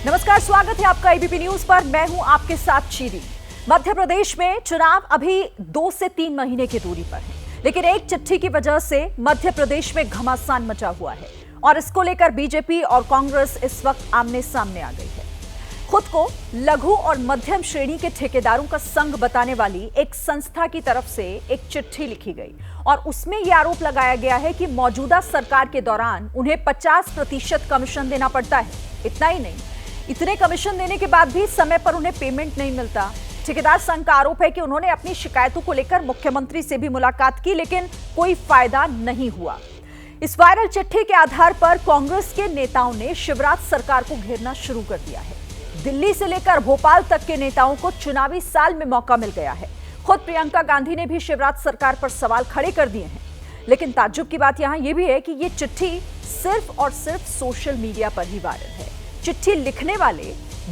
नमस्कार, स्वागत है आपका एबीपी न्यूज पर। मैं हूं आपके साथ चीरी। मध्य प्रदेश में चुनाव अभी 2 से 3 महीने की दूरी पर है, लेकिन एक चिट्ठी की वजह से मध्य प्रदेश में घमासान मचा हुआ है और इसको लेकर बीजेपी और कांग्रेस इस वक्त आमने सामने आ गई है। खुद को लघु और मध्यम श्रेणी के ठेकेदारों का संघ बताने वाली एक संस्था की तरफ से एक चिट्ठी लिखी गई और उसमें यह आरोप लगाया गया है कि मौजूदा सरकार के दौरान उन्हें 50% कमीशन देना पड़ता है। इतना ही नहीं, इतने कमीशन देने के बाद भी समय पर उन्हें पेमेंट नहीं मिलता। ठेकेदार संघ का आरोप है कि उन्होंने अपनी शिकायतों को लेकर मुख्यमंत्री से भी मुलाकात की, लेकिन कोई फायदा नहीं हुआ। इस वायरल चिट्ठी के आधार पर कांग्रेस के नेताओं ने शिवराज सरकार को घेरना शुरू कर दिया है। दिल्ली से लेकर भोपाल तक के नेताओं को चुनावी साल में मौका मिल गया है। खुद प्रियंका गांधी ने भी शिवराज सरकार पर सवाल खड़े कर दिए हैं। लेकिन ताज्जुब की बात यहां यह भी है कि यह चिट्ठी सिर्फ और सिर्फ सोशल मीडिया पर ही वायरल है। चिट्ठी लिखने वाले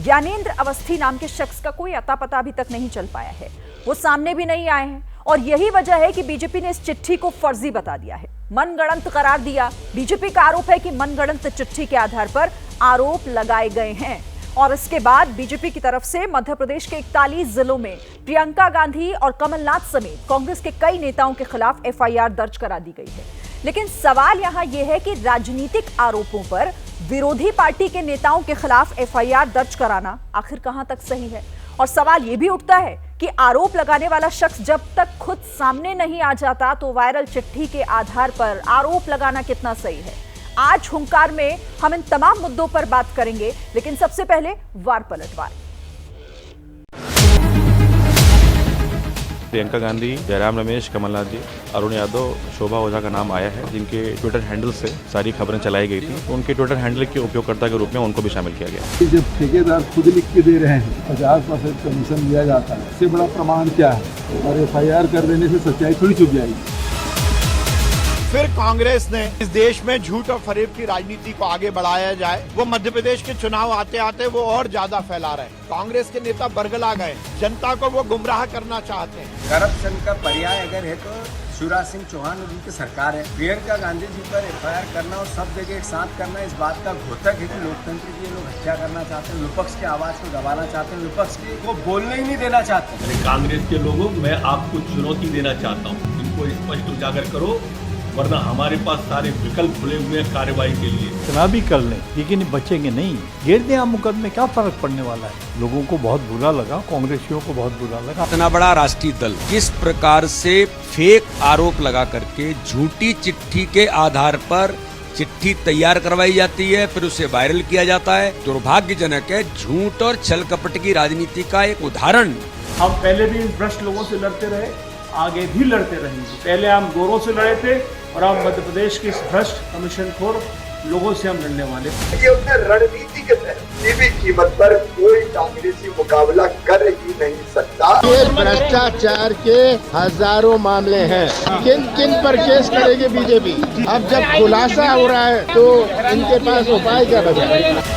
ज्ञानेंद्र अवस्थी नाम के शख्स का कोई अता पता अभी तक नहीं चल पाया है। वो सामने भी नहीं आए हैं और यही वजह है कि बीजेपी ने इस चिट्ठी को फर्जी बता दिया है, मनगढ़ंत करार दिया। बीजेपी का आरोप है कि मनगढ़ंत चिट्ठी के आधार पर आरोप लगाए गए हैं और इसके बाद बीजेपी की तरफ से मध्य प्रदेश के 41 जिलों में प्रियंका गांधी और कमलनाथ समेत कांग्रेस के कई नेताओं के खिलाफ एफआईआर दर्ज करा दी गई है। लेकिन सवाल यहां यह है कि राजनीतिक आरोपों पर विरोधी पार्टी के नेताओं के खिलाफ एफआईआर दर्ज कराना आखिर कहां तक सही है। और सवाल यह भी उठता है कि आरोप लगाने वाला शख्स जब तक खुद सामने नहीं आ जाता तो वायरल चिट्ठी के आधार पर आरोप लगाना कितना सही है। आज हुंकार में हम इन तमाम मुद्दों पर बात करेंगे, लेकिन सबसे पहले वार पलटवार। प्रियंका गांधी, जयराम रमेश, कमलनाथ जी, अरुण यादव, शोभा ओझा का नाम आया है, जिनके ट्विटर हैंडल से सारी खबरें चलाई गई थी। उनके ट्विटर हैंडल के उपयोगकर्ता के रूप में उनको भी शामिल किया गया। जब ठेकेदार खुद लिख के दे रहे हैं 50% कमीशन दिया जाता है, इससे बड़ा प्रमाण क्या है? और एफआईआर कर देने से सच्चाई थोड़ी छुप जाएगी। फिर कांग्रेस ने इस देश में झूठ और फरेब की राजनीति को आगे बढ़ाया जाए, वो मध्य प्रदेश के चुनाव आते आते वो और ज्यादा फैला रहे हैं। कांग्रेस के नेता बरगला गए, जनता को वो गुमराह करना चाहते हैं। करप्शन का पर्याय अगर है तो शिवराज सिंह चौहान और उनकी सरकार है। प्रियंका गांधी जी पर एफआईआर करना और सब जगह एक साथ करना इस बात का घोतक है कि लोकतंत्र की ये लोग हत्या करना चाहते हैं, विपक्ष की आवाज को दबाना चाहते हैं, विपक्ष को बोलने ही नहीं देना चाहते। कांग्रेस के लोगों, मैं आपको चुनौती देना चाहता हूँ, इनको स्पष्ट उजागर करो, वरना हमारे पास सारे विकल्प खुले हुए हैं कार्रवाई के लिए। चुनाव भी कर लें, लेकिन बचेंगे नहीं। घेर दें आप मुकदमे, क्या फर्क पड़ने वाला है? लोगों को बहुत बुरा लगा, कांग्रेसियों को बहुत बुरा लगा। इतना बड़ा राष्ट्रीय दल किस प्रकार से फेक आरोप लगा करके झूठी चिट्ठी के आधार पर चिट्ठी तैयार करवाई जाती है, फिर उसे वायरल किया जाता है। दुर्भाग्यजनक है। झूठ और छल कपट की राजनीति का एक उदाहरण। हम पहले भी इन भ्रष्ट लोगों से लड़ते रहे, आगे भी लड़ते रहेंगे। पहले हम गोरों से लड़े थे और अब मध्य प्रदेश के इस भ्रष्ट कमीशनखोर लोगों से हम लड़ने वाले। ये अपने रणनीति के तहत किसी भी कीमत पर कोई कांग्रेसी मुकाबला कर ही नहीं सकता। ये भ्रष्टाचार के हजारों मामले हैं, किन किन पर केस करेगी बीजेपी? अब जब खुलासा हो रहा है तो इनके पास उपाय क्या बचा है?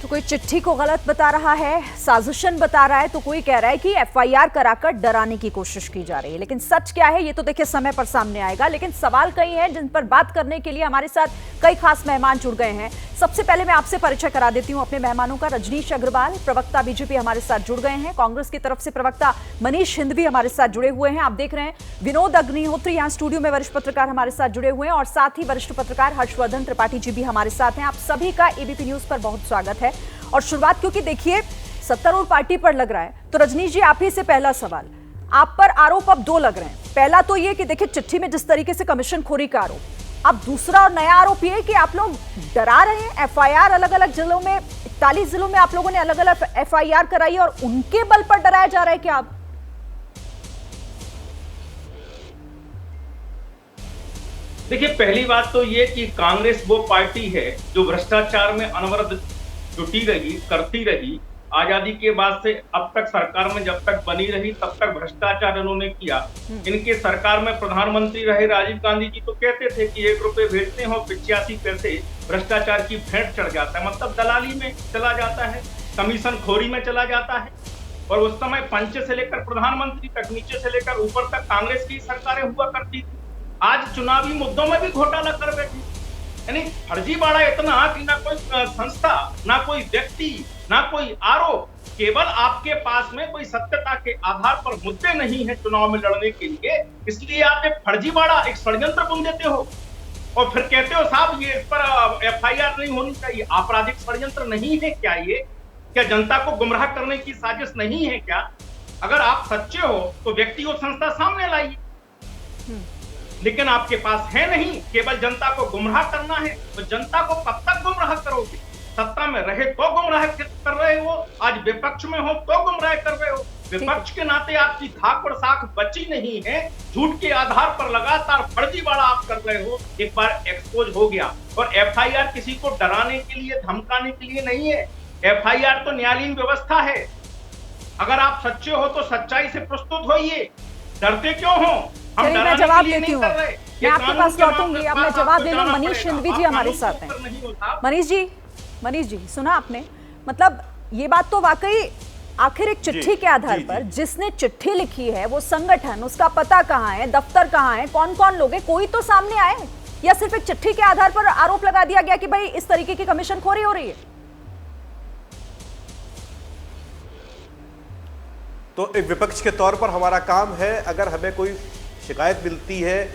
कोई चिट्ठी को गलत बता रहा है, साजिशन बता रहा है, तो कोई कह रहा है कि एफआईआर कराकर डराने की कोशिश की जा रही है। लेकिन सच क्या है ये तो देखिए समय पर सामने आएगा। लेकिन सवाल कई हैं जिन पर बात करने के लिए हमारे साथ कई खास मेहमान जुड़ गए हैं। सबसे पहले मैं आपसे परिचय करा देती हूं अपने मेहमानों का। रजनीश अग्रवाल, प्रवक्ता बीजेपी, हमारे साथ जुड़ गए हैं। कांग्रेस की तरफ से प्रवक्ता मनीष हिंदवी हमारे साथ जुड़े हुए हैं। आप देख रहे हैं विनोद अग्निहोत्री यहाँ स्टूडियो में वरिष्ठ पत्रकार हमारे साथ जुड़े हुए हैं और साथ ही वरिष्ठ पत्रकार हर्षवर्धन त्रिपाठी जी भी हमारे साथ हैं। आप सभी का एबीपी न्यूज पर बहुत स्वागत है। और शुरुआत क्योंकि देखिए सत्तारूढ़ पार्टी पर लग रहा है, तो रजनीश जी आप ही से पहला सवाल। आप पर आरोप अब 2 लग रहे हैं। पहला तो ये कि देखिए चिट्ठी में जिस तरीके से कमीशन खोरी का आरोप, अब दूसरा और नया आरोप ये है कि आप लोग डरा रहे हैं। एफआईआर अलग अलग जिलों में, 41 जिलों में आप लोगों ने अलग अलग एफआईआर कराई और उनके बल पर डराया जा रहा है क्या? आप देखिए, पहली बात तो ये कि कांग्रेस वो पार्टी है जो भ्रष्टाचार में अनवरत जुटी रही, करती रही। आजादी के बाद से अब तक सरकार में जब तक बनी रही तब तक भ्रष्टाचार इन्होंने किया। इनके सरकार में प्रधानमंत्री रहे राजीव गांधी जी तो कहते थे कि 1 रुपए भेजते हो 85 पैसे भ्रष्टाचार की भेंट चढ़ जाता है, मतलब दलाली में चला जाता है, कमीशन खोरी में चला जाता है। और उस समय पंच से लेकर प्रधानमंत्री तक, नीचे से लेकर ऊपर तक कांग्रेस की सरकारें हुआ करती थी। आज चुनावी मुद्दों में भी घोटाला कर बैठी, यानी फर्जीवाड़ा इतना कि ना कोई संस्था, ना कोई व्यक्ति, ना कोई आरोप, केवल आपके पास में कोई सत्यता के आधार पर मुद्दे नहीं है चुनाव में लड़ने के लिए, इसलिए आप एक फर्जीवाड़ा, एक षड्यंत्र बुन देते हो और फिर कहते हो साहब ये इस पर एफआईआर नहीं होनी चाहिए। आपराधिक षड्यंत्र नहीं है क्या ये? क्या जनता को गुमराह करने की साजिश नहीं है क्या? अगर आप सच्चे हो तो व्यक्ति और संस्था सामने लाइए, लेकिन आपके पास है नहीं, केवल जनता को गुमराह करना है। तो जनता को कब तक गुमराह करोगे? सत्ता में रहे तो गुमराह कर रहे हो, आज विपक्ष में हो तो गुमराह कर रहे हो। विपक्ष के नाते आपकी धाक और साख बची नहीं है, झूठ के आधार पर लगातार फर्जीवाड़ा आप कर रहे हो। एक बार एक्सपोज हो गया। और एफआईआर किसी को डराने के लिए, धमकाने के लिए नहीं है। एफआईआर तो न्यायालयीन व्यवस्था है। अगर आप सच्चे हो तो सच्चाई से प्रस्तुत होइए, डरते क्यों हो? चलिए मैं जवाब देती हूँ, मैं आपके पास लौटूंगी। अब मैं जवाब ले लूँ। मनीष सिंधवी जी हमारे साथ हैं। मनीष जी सुना आपने, मतलब ये बात तो वाकई, आखिर एक चिट्ठी के आधार पर जिसने चिट्ठी लिखी है वो संगठन, उसका पता कहाँ है, दफ्तर कहाँ है, कौन कौन लोग हैं, कोई तो सामने आए? या सिर्फ एक चिट्ठी के आधार पर आरोप लगा दिया गया कि भाई इस तरीके की कमीशनखोरी हो रही है? तो एक विपक्ष के तौर पर हमारा काम है, अगर हमें कोई शिकायत मिलती है,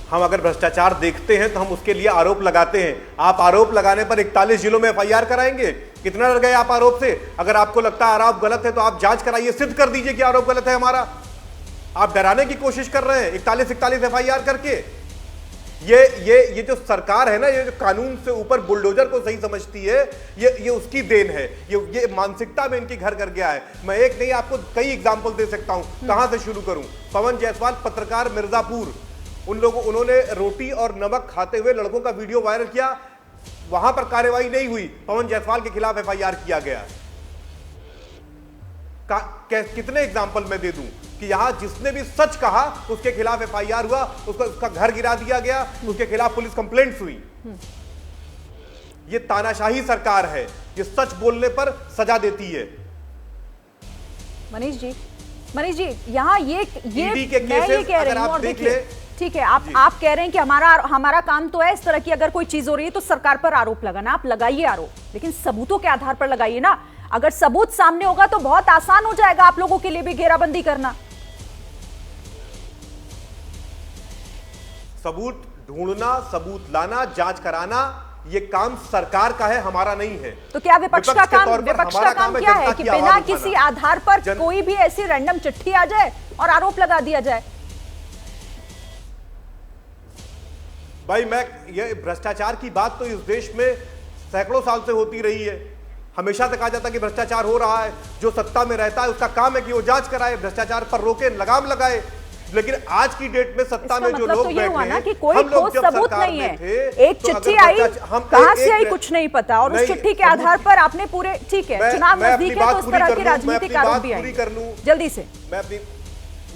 हम अगर भ्रष्टाचार देखते हैं तो हम उसके लिए आरोप लगाते हैं। आप आरोप लगाने पर 41 जिलों में एफआईआर कराएंगे? कितना डर गए आप आरोप से? अगर आपको लगता है आरोप गलत है तो आप जांच कराइए, सिद्ध कर दीजिए कि आरोप गलत है हमारा। आप डराने की कोशिश कर रहे हैं 41 एफआईआर करके। ये जो सरकार है ना, ये जो कानून से ऊपर बुलडोजर को सही समझती है, ये उसकी देन है। ये मानसिकता में इनकी घर कर गया है। मैं एक नहीं आपको कई एग्जांपल दे सकता हूं। कहां से शुरू करूं? पवन जायसवाल पत्रकार मिर्जापुर, उन्होंने रोटी और नमक खाते हुए लड़कों का वीडियो वायरल किया, वहां पर कार्रवाई नहीं हुई, पवन जायसवाल के खिलाफ एफआईआर किया गया। कितने एग्जांपल मैं दे दूं कि यहां जिसने भी सच कहा उसके खिलाफ एफआईआर हुआ, उसका घर गिरा दिया गया, उसके खिलाफ पुलिस कंप्लेंट्स हुई। ये तानाशाही सरकार है, ये सच बोलने पर सजा देती है। मनीष जी यहाँ ये मैं ये कह रही हूं, और देखिए ठीक है, आप कह रहे हैं कि हमारा काम तो है इस तरह की अगर कोई चीज हो रही है तो सरकार पर आरोप लगाना। आप लगाइए आरोप, लेकिन सबूतों के आधार पर लगाइए ना। अगर सबूत सामने होगा तो बहुत आसान हो जाएगा आप लोगों के लिए भी घेराबंदी करना। सबूत ढूंढना, सबूत लाना, जांच कराना, ये काम सरकार का है, हमारा नहीं है। तो क्या विपक्ष का काम क्या है कि बिना किसी आधार पर कोई भी ऐसी रैंडम चिट्ठी आ जाए और आरोप लगा दिया जाए? भाई ये भ्रष्टाचार की बात तो इस देश में सैकड़ों साल से होती रही है। हमेशा से कहा जाता है कि भ्रष्टाचार हो रहा है, जो सत्ता में रहता है उसका काम है कि वो जांच कराए, भ्रष्टाचार पर रोके, लगाम लगाए। लेकिन आज की डेट में सत्ता में जो लोग बैठे हैं, कि कोई ठोस सबूत नहीं है। एक चिट्ठी आई, कहां से आई कुछ नहीं पता, और उस चिट्ठी के आधार पर आपने पूरे, ठीक है चुनाव नजदीक है तो उस तरह की राजनीतिक आरोप भी आए। जल्दी से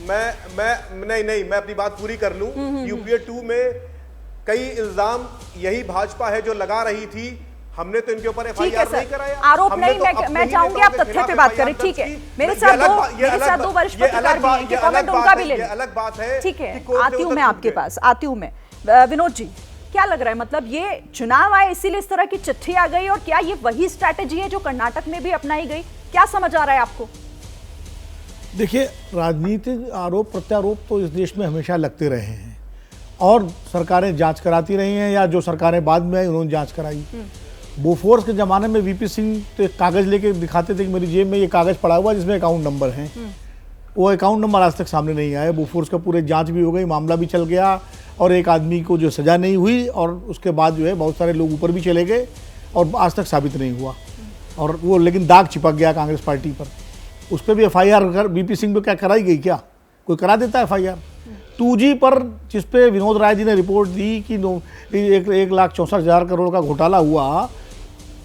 मैं अपनी बात पूरी कर लूं। यूपीए 2 में कई इल्जाम यही भाजपा है जो लगा रही थी, हमने तो इनके ऊपर एफआईआर नहीं कराया, आरोप नहीं। मैं चाहूंगी आप तथ्य पे बात करें, ठीक है? मेरे साथ दो वरिष्ठ पत्रकार भी हैं कि कमेंट उनका भी ले लें। अलग बात है, ठीक है, आती हूं मैं आपके पास, आती हूं मैं। विनोद जी क्या लग रहा है, मतलब ये चुनाव आए इसीलिए इस तरह की चिट्ठी आ गई, और क्या ये वही स्ट्रैटेजी है जो कर्नाटक में भी अपनाई गई? क्या समझ आ रहा है आपको? देखिए, राजनीतिक आरोप प्रत्यारोप तो इस देश में हमेशा लगते रहे हैं और सरकारें जांच कराती रही हैं, या जो सरकारें बाद में आई उन्होंने जांच कराई। बोफोर्स के ज़माने में वीपी सिंह तो एक कागज़ लेके दिखाते थे कि मेरी जेब में ये कागज़ पड़ा हुआ जिसमें अकाउंट नंबर हैं। वो अकाउंट नंबर आज तक सामने नहीं आया। बोफोर्स का पूरे जांच भी हो गई, मामला भी चल गया, और एक आदमी को जो सज़ा नहीं हुई, और उसके बाद जो है बहुत सारे लोग ऊपर भी चले गए और आज तक साबित नहीं हुआ। और वो लेकिन दाग चिपक गया कांग्रेस पार्टी पर। उस पर भी एफआईआर वीपी सिंह पर क्या कराई गई? क्या कोई करा देता है एफआईआर? 2G पर जिस पे विनोद राय जी ने रिपोर्ट दी कि 1,64,000 करोड़ का घोटाला हुआ,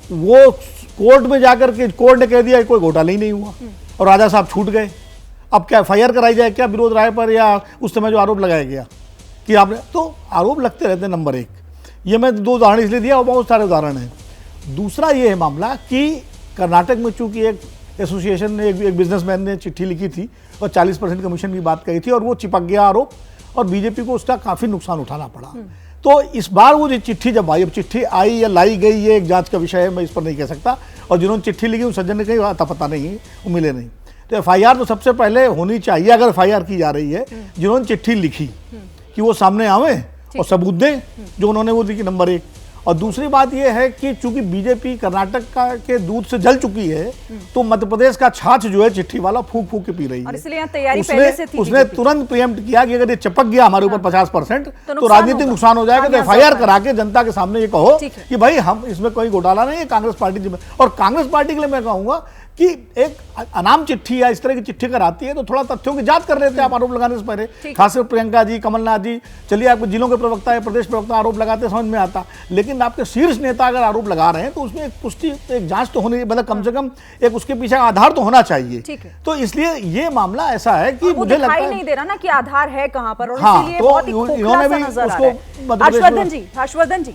वो कोर्ट में जाकर के कोर्ट ने कह दिया कोई घोटाला ही नहीं हुआ और राजा साहब छूट गए। अब क्या एफआईआर कराई जाए क्या विनोद राय पर, या उस समय जो आरोप लगाया गया कि आपने? तो आरोप लगते रहते हैं। नंबर 1, ये मैं 2 उदाहरण इसलिए दिया और बहुत सारे उदाहरण हैं। दूसरा ये है मामला कि कर्नाटक में चूंकि एक एसोसिएशन ने एक बिजनेसमैन ने चिट्ठी लिखी थी और 40% कमीशन की बात कही थी और वो चिपक गया आरोप और बीजेपी को उसका काफ़ी नुकसान उठाना पड़ा। तो इस बार वो जो चिट्ठी जब आई, अब चिट्ठी आई या लाई गई ये एक जांच का विषय है, मैं इस पर नहीं कह सकता। और जिन्होंने चिट्ठी लिखी उन सज्जन ने कहीं आता पता नहीं है, वो मिले नहीं। तो एफआईआर तो सबसे पहले होनी चाहिए अगर एफआईआर की जा रही है, जिन्होंने चिट्ठी लिखी कि वो सामने आवे और सबूत दें जो उन्होंने वो दी, नंबर 1। और दूसरी बात यह है कि चूंकि बीजेपी कर्नाटक के दूध से जल चुकी है, तो मध्य प्रदेश का छाछ जो है चिट्ठी वाला फूक फूक के पी रही है। और इसलिए यहाँ तैयारी पहले से थी। उसने तुरंत प्रीएम्प्ट किया कि अगर ये चिपक गया हमारे ऊपर 50% तो राजनीतिक नुकसान हो जाएगा। तो एफआईआर करा के जनता के सामने ये कहो कि भाई हम इसमें कोई घोटाला नहीं है, कांग्रेस पार्टी। और कांग्रेस पार्टी के लिए मैं कहूंगा कि एक अनाम चिट्ठी या इस तरह की चिट्ठी कराती है तो थोड़ा तथ्यों की जांच कर लेते हैं आप आरोप लगाने से पहले। खासकर प्रियंका जी, कमलनाथ जी, चलिए आपके जिलों के प्रवक्ता है, प्रदेश प्रवक्ता आरोप लगाते समझ में आता, लेकिन आपके शीर्ष नेता अगर आरोप लगा रहे हैं तो उसमें एक पुष्टि, एक जांच तो होनी, मतलब कम से कम एक उसके पीछे आधार तो होना चाहिए। तो इसलिए ये मामला ऐसा है कि मुझे लगता है नहीं दे रहा ना कि आधार है कहां पर, और हाँ, इसीलिए तो बहुत ही खोखला सा नजर आ रहा है। हर्षवर्धन जी,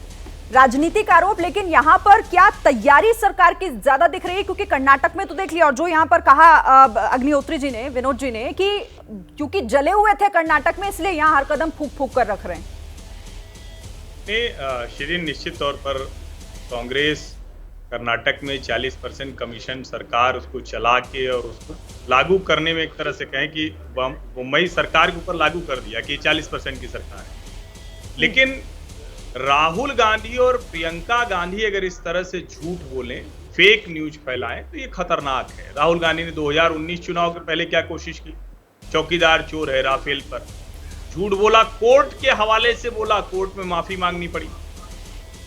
राजनीतिक आरोप, लेकिन यहाँ पर क्या तैयारी सरकार की ज्यादा दिख रही है? क्योंकि कर्नाटक में तो देख लिया, और जो यहाँ पर कहा अग्निहोत्री जी ने, विनोद जी ने, कि क्योंकि जले हुए थे कर्नाटक में इसलिए यहाँ हर कदम फूक फूक कर रख रहे हैं। शिरीन, निश्चित तौर पर कांग्रेस कर्नाटक में 40% कमीशन सरकार उसको चला के और उसको लागू करने में एक तरह से कहें कि मुंबई सरकार के ऊपर लागू कर दिया कि 40% की सरकार है। लेकिन राहुल गांधी और प्रियंका गांधी अगर इस तरह से झूठ बोलें, फेक न्यूज फैलाएं, तो ये खतरनाक है। राहुल गांधी ने 2019 चुनाव के पहले क्या कोशिश की? चौकीदार चोर है राफेल पर झूठ बोला, कोर्ट के हवाले से बोला, कोर्ट में माफी मांगनी पड़ी।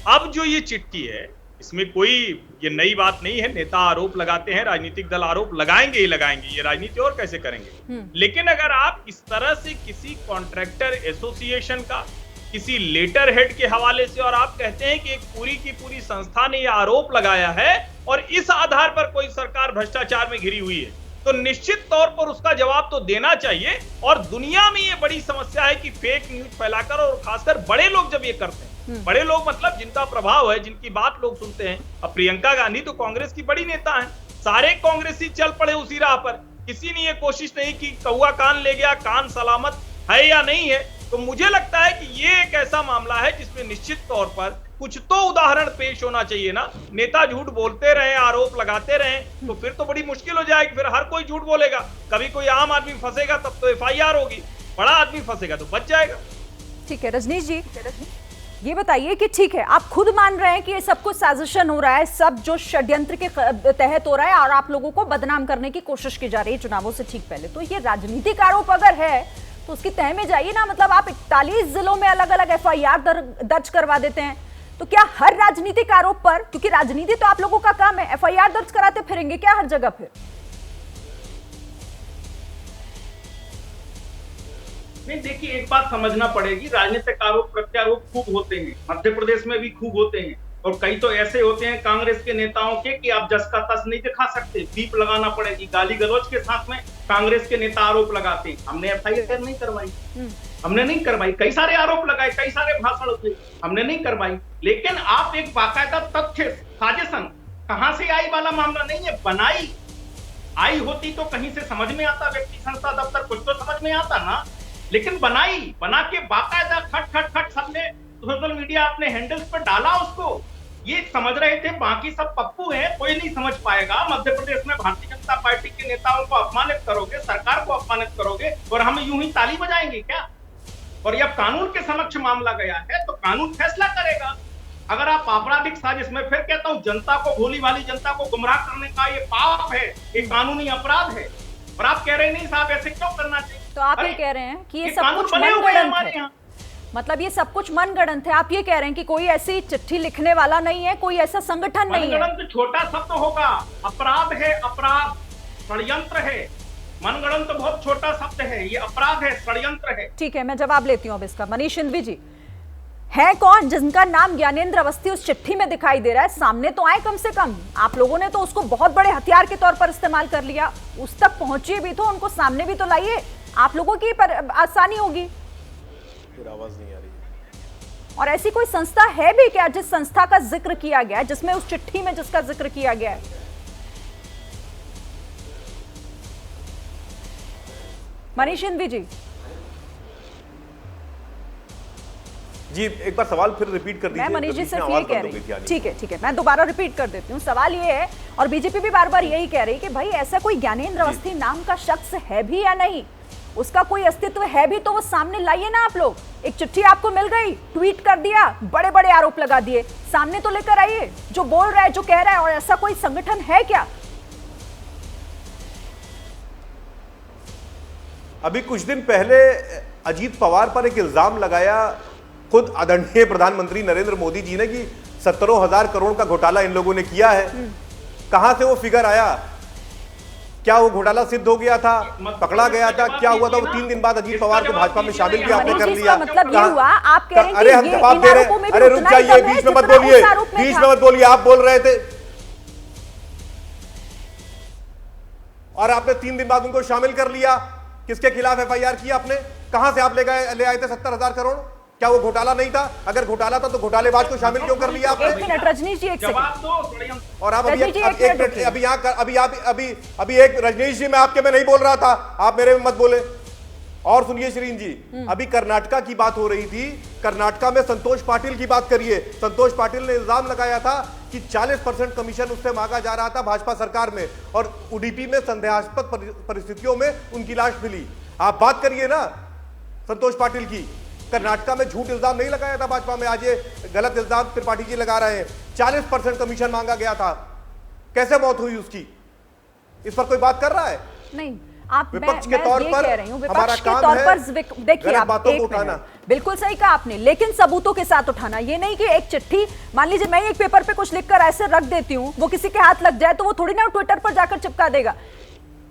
अब जो ये चिट्ठी है, इसमें कोई ये नई बात नहीं है। नेता आरोप लगाते हैं, राजनीतिक दल आरोप लगाएंगे ही लगाएंगे, ये राजनीति और कैसे करेंगे। लेकिन अगर आप इस तरह से किसी कॉन्ट्रैक्टर एसोसिएशन का, किसी लेटर हेड के हवाले से, और आप कहते हैं कि एक पूरी की पूरी संस्था ने यह आरोप लगाया है और इस आधार पर कोई सरकार भ्रष्टाचार में घिरी हुई है, तो निश्चित तौर पर उसका जवाब तो देना चाहिए। और दुनिया में ये बड़ी समस्या है कि फेक न्यूज फैलाकर, और खासकर बड़े लोग जब ये करते हैं, बड़े लोग मतलब जिनका प्रभाव है, जिनकी बात लोग सुनते हैं। अब प्रियंका गांधी तो कांग्रेस की बड़ी नेता है, सारे कांग्रेसी चल पड़े उसी राह पर, किसी ने ये कोशिश नहीं की कौवा कान ले गया, कान सलामत है या नहीं है। तो मुझे लगता है कि ये एक ऐसा मामला है जिसमें निश्चित तौर पर कुछ तो उदाहरण पेश होना चाहिए ना। नेता झूठ बोलते रहे, आरोप लगाते रहे, तो फिर तो बड़ी मुश्किल हो जाएगी। फिर हर कोई झूठ बोलेगा, कभी कोई आम आदमी फंसेगा तब तो एफआईआर होगी, बड़ा आदमी फंसेगा तो बच जाएगा। ठीक है रजनीश जी, ये बताइए कि ठीक है, आप खुद मान रहे हैं कि ये सब कुछ साजिशन हो रहा है, सब जो षड्यंत्र के तहत हो रहा है और आप लोगों को बदनाम करने की कोशिश की जा रही है चुनावों से ठीक पहले, तो ये राजनीतिक आरोप अगर है तो उसकी तह में जाइए ना। मतलब आप 41 जिलों में अलग अलग एफआईआर दर्ज करवा देते हैं, तो क्या हर राजनीतिक आरोप पर, क्योंकि राजनीति तो आप लोगों का काम है, एफआईआर दर्ज कराते फिरेंगे क्या हर जगह? फिर नहीं, देखिए एक बात समझना पड़ेगी, राजनीतिक आरोप प्रत्यारोप खूब होते हैं, मध्य प्रदेश में भी खूब होते हैं, और कई तो ऐसे होते हैं कांग्रेस के नेताओं के कि आप जस का तस नहीं दिखा सकते, बीप लगाना पड़ेगी। गाली गलौज के साथ में कांग्रेस के नेता आरोप लगाते हैं। हमने एफआईआर नहीं करवाई, हमने नहीं करवाई, कई सारे आरोप लगाए, कई सारे भाषण हुए, हमने नहीं करवाई। लेकिन आप एक बाकायदा तथ्य साजिशन कहां से आई वाला मामला नहीं है, बनाई आई होती तो कहीं से समझ में आता, व्यक्ति संस्था दफ्तर कुछ तो समझ में आता ना। लेकिन बनाई, बना के बाकायदा खट खट खट सबने सोशल मीडिया अपने हैंडल्स पर डाला उसको। ये समझ रहे थे बाकी सब पप्पू हैं, कोई नहीं समझ पाएगा। मध्य प्रदेश में भारतीय जनता पार्टी के नेताओं को अपमानित करोगे, सरकार को अपमानित करोगे और हम यूं ही ताली बजाएंगे क्या? और जब कानून के समक्ष मामला गया है तो कानून फैसला करेगा। अगर आप आपराधिक साजिश, में फिर कहता हूं, जनता को, भोली भाली जनता को गुमराह करने का ये पाप है, ये कानूनी अपराध है। और आप कह रहे नहीं साहब ऐसे क्यों करना चाहिए? तो आप ये कह रहे हैं कि ये सब कुछ मनगढ़ंत है, मतलब ये सब कुछ मनगढ़ंत है। आप ये कह रहे हैं कि कोई ऐसी चिट्ठी लिखने वाला नहीं है, कोई ऐसा संगठन नहीं है। मनगढ़ंत छोटा शब्द होगा, अपराध है, अपराध, षड्यंत्र है। मनगढ़ंत बहुत छोटा शब्द है, ये अपराध है, षड्यंत्र है। ठीक है, मैं जवाब लेती हूँ अब इसका। मनीष सिंघवी जी, है कौन जिनका नाम ज्ञानेंद्र अवस्थी उस चिट्ठी में दिखाई दे रहा है? सामने तो आए कम से कम। आप लोगों ने तो उसको बहुत बड़े हथियार के तौर पर इस्तेमाल कर लिया, उस तक पहुंचिए भी तो, उनको सामने भी तो लाइए, आप लोगों की आसानी होगी। आवाज नहीं आ रही है। और ऐसी कोई संस्था है भी क्या जिस संस्था का जिक्र किया गया है, जिसमें उस चिट्ठी में जिसका जिक्र किया गया है? मनीष सिंघवी जी, जी एक बार सवाल फिर रिपीट कर दीजिए। मैं मनीष जी बीच में सिर्फ ये आवाज कह बंद हो गई थी रही आने ठीक है मैं दोबारा रिपीट कर देती हूँ। सवाल ये है, और बीजेपी भी बार बार यही कह रही कि भाई ऐसा कोई ज्ञानेंद्र अवस्थी नाम का शख्स है भी या नहीं, उसका कोई अस्तित्व है भी तो वो सामने लाइए ना आप लोग। एक चिट्ठी आपको मिल गई, ट्वीट कर दिया, बड़े बड़े आरोप लगा दिए, सामने तो लेकर आइए जो बोल रहा है, जो कह रहा है। और ऐसा कोई संगठन है क्या? अभी कुछ दिन पहले अजीत पवार पर एक इल्जाम लगाया खुद आदरणीय प्रधानमंत्री नरेंद्र मोदी जी ने कि 17,000 करोड़ का घोटाला इन लोगों ने किया है। कहां से वो फिगर आया? क्या वो घोटाला सिद्ध हो गया था, पकड़ा गया था, क्या हुआ था? वो 3 दिन बाद अजीत पवार को भाजपा में शामिल भी आपने कर लिया। मतलब ये हुआ, आप कह रहे हैं अरे हम जवाब दे रहे हैं। अरे रुक जाइए, बीच में मत बोलिए, बीच में मत बोलिए। आप बोल रहे थे और आपने 3 दिन बाद उनको शामिल कर लिया। किसके खिलाफ एफआईआर किया आपने? कहां से आप ले आए थे 70,000 करोड़? क्या वो घोटाला नहीं था? अगर घोटाला था तो घोटालेबाज को शामिल क्यों कर लिया आपने? एक मिनट रजनीश जी, एक सेकंड। और आप अभी एक रजनीश जी, मैं नहीं बोल रहा था, आप मेरे में मत बोले। और सुनिए श्रीन जी, अभी कर्नाटका की बात हो रही थी। कर्नाटका में संतोष पाटिल की बात करिए। संतोष पाटिल ने इल्जाम लगाया था कि 40% कमीशन उससे मांगा जा रहा था भाजपा सरकार में, और उडीपी में संदेहास्पद परिस्थितियों में उनकी लाश मिली। आप बात करिए ना संतोष पाटिल की। कर्नाटका में झूठ इल्जाम नहीं लगाया था भाजपा में, आज ये गलत इल्जाम त्रिपाठी जी लगा रहे हैं। 40% कमीशन मांगा गया था, कैसे मौत हुई उसकी? इस पर कोई बात कर रहा है? नहीं, आप विपक्ष के तौर पर विपक्ष के तौर पर देखिए, आप एक मिनट, बिल्कुल सही कहा आपने, लेकिन सबूतों के साथ उठाना। ये नहीं कि एक चिट्ठी, मान लीजिए मैं एक पेपर पे कुछ लिखकर ऐसे रख देती हूँ, वो किसी के हाथ लग जाए तो वो थोड़ी ना ट्विटर पर जाकर चिपका देगा।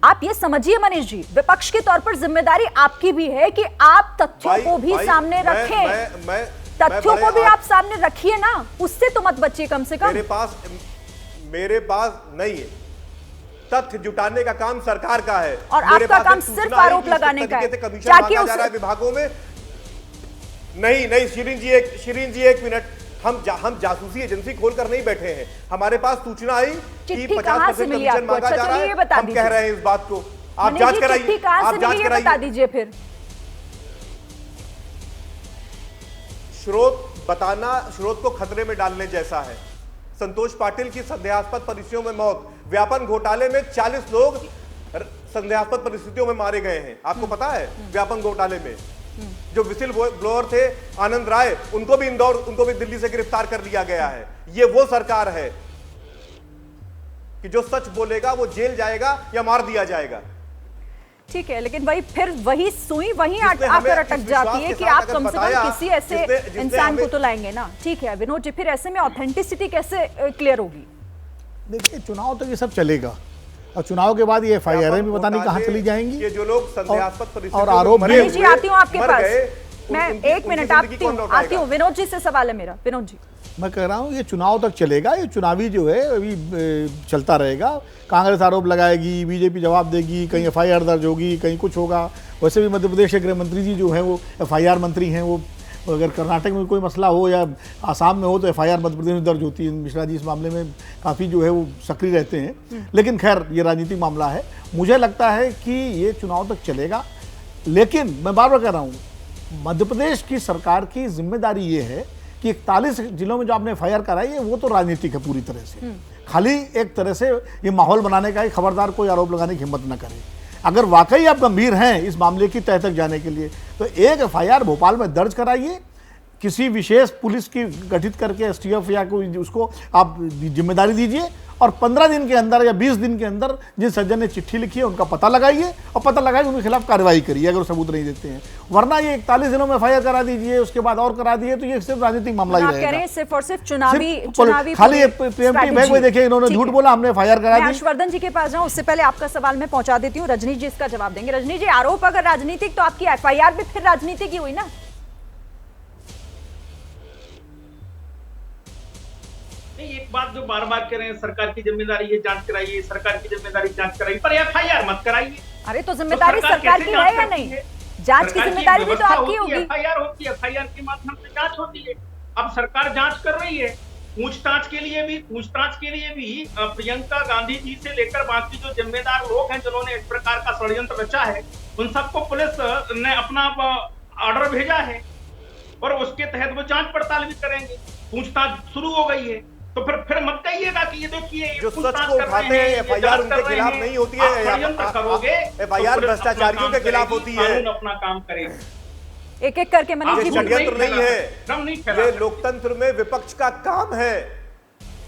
आप ये समझिए मनीष जी, विपक्ष के तौर पर जिम्मेदारी आपकी भी है कि आप तथ्यों को भी सामने रखें। तथ्यों को भी आप सामने रखिए ना, उससे तो मत बचिए कम से कम। मेरे पास नहीं है, तथ्य जुटाने का काम सरकार का है, और आपका काम सिर्फ आरोप लगाने का है। क्या विभागों में नहीं शिरीन जी एक मिनट, हम जासूसी एजेंसी खोलकर नहीं बैठे हैं। हमारे पास सूचना आई कि 50% कमीशन मांगा जा रहा है, हम कह रहे हैं इस बात को। आप जांच कराइए, आप जांच कराइए, बता दीजिए फिर। स्रोत को खतरे में डालने जैसा है। संतोष पाटिल की संदेहास्पद परिस्थितियों में मौत, व्यापन घोटाले में 40 लोग संदेहास्पद परिस्थितियों में मारे गए हैं। आपको पता है? व्यापन घोटाले में जो विसिल ब्लोअर थे आनंद राय, उनको भी दिल्ली से गिरफ्तार कर लिया गया है। ये वो सरकार है कि जो सच बोलेगा वो जेल जाएगा या मार दिया जाएगा। ठीक है, लेकिन भाई फिर वही सुई वहीं आकर अटक जाती है कि आप कम से कम किसी ऐसे इंसान को तो लाएंगे ना। ठीक है विनोद जी, फिर ऐसे में ऑथेंटिसिटी कैसे क्लियर होगी? देखिए, चुनाव तक ये सब चलेगा और चुनाव के बाद ये एफआईआर भी पता नहीं कहां चली जाएंगी। ये जो लोग संदेहास्पद परिस्थितियों और आरोप भी। जी आती हूँ आपके पास, मैं एक मिनट आती हूँ। विनोद जी से सवाल है मेरा। विनोद जी, मैं कह रहा हूँ ये चुनाव तक चलेगा, ये चुनावी जो है अभी चलता रहेगा। कांग्रेस आरोप लगाएगी, बीजेपी जवाब देगी, कहीं एफआईआर दर्ज होगी, कहीं कुछ होगा। वैसे भी मध्य प्रदेश के गृह मंत्री जी जो हैं वो एफआईआर मंत्री हैं। वो अगर कर्नाटक में कोई मसला हो या आसाम में हो तो एफआईआर मध्य प्रदेश में दर्ज होती है। मिश्रा जी इस मामले में काफ़ी जो है वो सक्रिय रहते हैं। लेकिन खैर ये राजनीतिक मामला है। मुझे लगता है कि ये चुनाव तक चलेगा, लेकिन मैं बार बार कह रहा हूँ मध्य प्रदेश की सरकार की जिम्मेदारी ये है कि 41 जिलों में जो आपने एफआईआर कराई है वो तो राजनीतिक है पूरी तरह से। खाली एक तरह से ये माहौल बनाने का है, खबरदार कोई आरोप लगाने की हिम्मत न करे। अगर वाकई आप गंभीर हैं इस मामले की तह तक जाने के लिए तो एक एफआईआर भोपाल में दर्ज कराइए, किसी विशेष पुलिस की गठित करके एसटीएफ या कोई उसको आप जिम्मेदारी दीजिए, और 15 दिन के अंदर या 20 दिन के अंदर जिन सज्जन ने चिट्ठी लिखी है उनका पता लगाइए, और पता लगाइए उनके खिलाफ कार्रवाई करिए अगर सबूत नहीं देते हैं। वरना ये 41 दिनों में एफआईआर करा दीजिए, उसके बाद और करा दिए, तो ये सिर्फ राजनीतिक मामला ही रहेगा। सिर्फ और सिर्फ चुनावी खाली प्रीएम्प्टिव बैग में देखिए इन्होंने झूठ बोला, हमने एफआईआर करा दी। हर्षवर्धन जी के पास जाऊं उससे पहले आपका सवाल मैं पहुंचा देती हूँ, रजनीश जी इसका जवाब देंगे। रजनीश जी, आरोप अगर राजनीतिक तो आपकी एफआईआर भी फिर राजनीतिक ही हुई ना? एक बात जो बार बार कह रहे हैं, सरकार की जिम्मेदारी है जांच कराइए, सरकार की जिम्मेदारी जांच कराइए, पर एफआईआर मत कराइए। अरे तो जिम्मेदारी सरकार की है या नहीं? जांच की जिम्मेदारी भी तो आपकी होगी। एफआईआर होती है, एफआईआर के माध्यम से जांच होती है। अब सरकार जांच कर रही है, पूछताछ के लिए भी प्रियंका गांधी जी से लेकर बाकी जो जिम्मेदार लोग हैं जिन्होंने इस प्रकार का षड्यंत्र रचा है, उन सबको पुलिस ने अपना ऑर्डर भेजा है और उसके तहत वो जांच पड़ताल भी करेंगे। पूछताछ शुरू हो गई है, तो फिर मत कहिएगा कि ये देखिए जो सच को उठाते हैं एफआईआर उनके खिलाफ नहीं होती है, एफआईआर भ्रष्टाचारियों के खिलाफ होती है। अपना काम करेगा। एक एक करके मनीष जी षड्यंत्र नहीं है, ये लोकतंत्र में विपक्ष का काम है।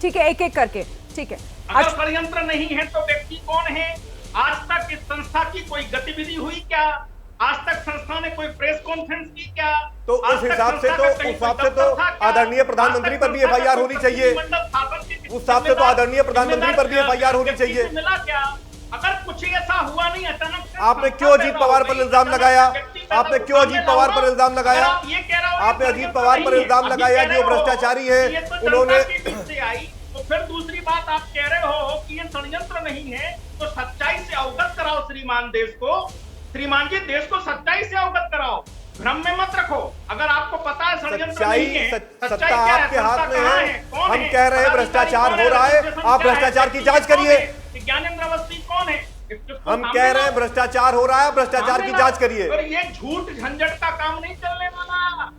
ठीक है, एक एक करके। ठीक है, अगर षड्यंत्र नहीं है तो व्यक्ति कौन है? आज तक इस संस्था की कोई गतिविधि हुई क्या? आज तक संस्था ने कोई प्रेस कॉन्फ्रेंस की क्या? तो उस हिसाब से तो आदरणीय प्रधानमंत्री पर भी एफआईआर होनी चाहिए। उस हिसाब से तो आदरणीय प्रधानमंत्री पर भी एफआईआर होनी चाहिए। मिला क्या? अगर कुछ ऐसा हुआ नहीं अचानक आपने क्यों अजीत पवार पर इल्जाम लगाया? आपने क्यों अजीत पवार पर इल्जाम लगाया? आपने अजीत पवार पर इल्जाम लगाया जो भ्रष्टाचारी है उन्होंने। तो फिर दूसरी बात आप कह रहे हो कि ये षड्यंत्र नहीं है, तो सच्चाई से अवगत कराओ श्रीमान देश को। श्रीमान जी, देश को सच्चाई से अवगत कराओ, भ्रम में मत रखो। अगर आपको पता है षड्यंत्र नहीं है, सत्ता आपके हाथ में है। हम कह रहे हैं भ्रष्टाचार हो रहा है, आप भ्रष्टाचार की जांच करिए। ज्ञानेंद्र अवस्थी कौन है? हम कह रहे हैं भ्रष्टाचार हो रहा है, भ्रष्टाचार की जांच करिए। और ये झूठ झंझट का काम नहीं चलने वाला।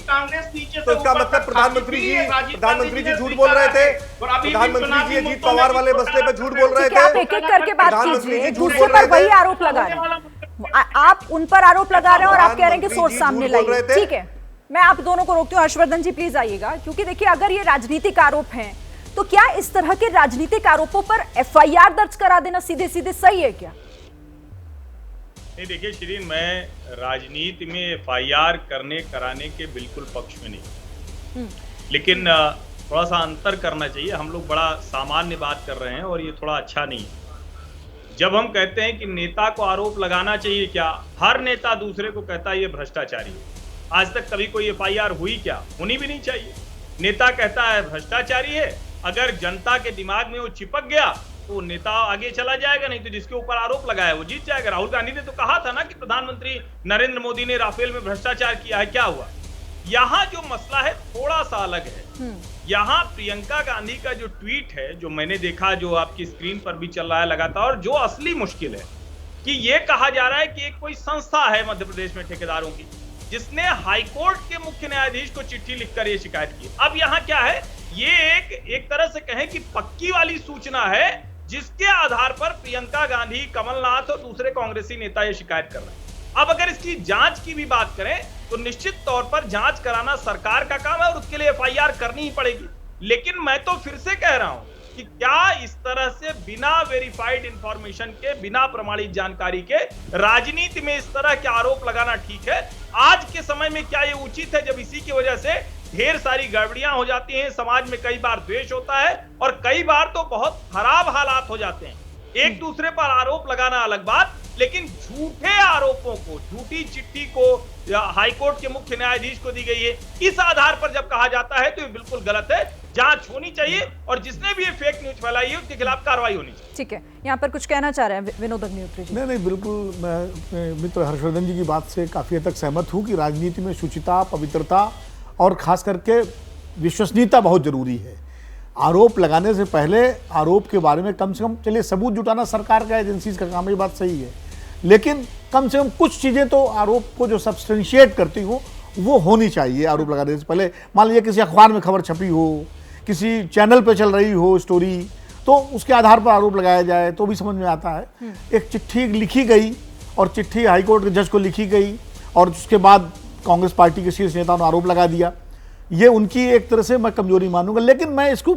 कांग्रेस नीचे तो इसका मतलब प्रधानमंत्री जी झूठ बोल रहे थे। प्रधानमंत्री जी अजीत पवार वाले मसले पे झूठ बोल रहे थे। आप एक एक करके बात कीजिए। दूसरे पर वही आरोप लगा रहे हैं, आप उन पर आरोप लगा रहे हैं और आप कह रहे हैं कि सोर्स सामने लाइए। ठीक है, मैं आप दोनों को रोकती हूँ। हर्षवर्धन जी प्लीज आइएगा, क्योंकि देखिए अगर ये राजनीतिक आरोप हैं तो क्या इस तरह के राजनीतिक आरोपों पर एफआईआर दर्ज करा देना सीधे सीधे सही है क्या? नहीं, देखिए शिरीन, मैं राजनीति में एफआईआर कराने के बिल्कुल पक्ष में नहीं, लेकिन थोड़ा सा अंतर करना चाहिए। हम लोग बड़ा सामान्य बात कर रहे हैं और ये थोड़ा अच्छा नहीं है। जब हम कहते हैं कि नेता को आरोप लगाना चाहिए, क्या हर नेता दूसरे को कहता है ये भ्रष्टाचारी है? आज तक कभी कोई एफआईआर हुई क्या? होनी भी नहीं चाहिए। नेता कहता है भ्रष्टाचारी है, अगर जनता के दिमाग में वो चिपक गया तो नेता आगे चला जाएगा, नहीं तो जिसके ऊपर आरोप लगाया वो जीत जाएगा। राहुल गांधी ने तो कहा था ना कि प्रधानमंत्री नरेंद्र मोदी ने राफेल में भ्रष्टाचार किया है, क्या हुआ? यहाँ जो मसला है थोड़ा सा अलग है। यहाँ प्रियंका गांधी का जो ट्वीट है, जो मैंने देखा, जो आपकी स्क्रीन पर भी चल रहा है लगातार, जो असली मुश्किल है कि ये कहा जा रहा है कि एक कोई संस्था है मध्य प्रदेश में ठेकेदारों की, जिसने हाईकोर्ट के मुख्य न्यायाधीश को चिट्ठी लिखकर ये शिकायत की। अब यहाँ क्या है, ये एक तरह से कहें कि पक्की वाली सूचना है जिसके आधार पर प्रियंका गांधी, कमलनाथ और दूसरे कांग्रेसी नेता ये शिकायत कर रहे हैं। अब अगर इसकी जांच की भी बात करें तो निश्चित तौर पर जांच कराना सरकार का काम है और उसके लिए एफआईआर करनी ही पड़ेगी। लेकिन मैं तो फिर से कह रहा हूं कि क्या इस तरह से बिना वेरीफाइड इंफॉर्मेशन के, बिना प्रमाणित जानकारी के राजनीति में इस तरह के आरोप लगाना ठीक है? आज के समय में क्या ये उचित है, जब इसी की वजह से ढेर सारी गड़बड़ियां हो जाती हैं, समाज में कई बार द्वेष होता है और कई बार तो बहुत खराब हालात हो जाते हैं। एक दूसरे पर आरोप लगाना अलग बात, लेकिन झूठे आरोपों को, झूठी चिट्ठी को हाईकोर्ट के मुख्य न्यायाधीश को दी गई है, इस आधार पर जब कहा जाता है तो ये बिल्कुल गलत है। जांच होनी चाहिए और जिसने भी ये फेक न्यूज फैलाई है उसके खिलाफ कार्रवाई होनी चाहिए। ठीक है, यहाँ पर कुछ कहना चाह रहे हैं विनोद अग्निहोत्री जी। नहीं, बिल्कुल मैं अपने मित्र हर्षवर्धन जी की बात से काफी हद तक सहमत हूँ कि राजनीति में शुचिता, पवित्रता और खास करके विश्वसनीयता बहुत जरूरी है। आरोप लगाने से पहले आरोप के बारे में कम से कम, चलिए सबूत जुटाना सरकार का, एजेंसीज का काम है, ये बात सही है, लेकिन कम से कम कुछ चीज़ें तो आरोप को जो सब्सटेंशिएट करती हो वो होनी चाहिए। आरोप लगाने से पहले मान लीजिए किसी अखबार में खबर छपी हो, किसी चैनल पे चल रही हो स्टोरी, तो उसके आधार पर आरोप लगाया जाए तो भी समझ में आता है। एक चिट्ठी लिखी गई और चिट्ठी हाईकोर्ट के जज को लिखी गई और उसके बाद कांग्रेस पार्टी के शीर्ष नेताओं ने आरोप लगा दिया, ये उनकी एक तरह से मैं कमजोरी मानूंगा। लेकिन मैं इसको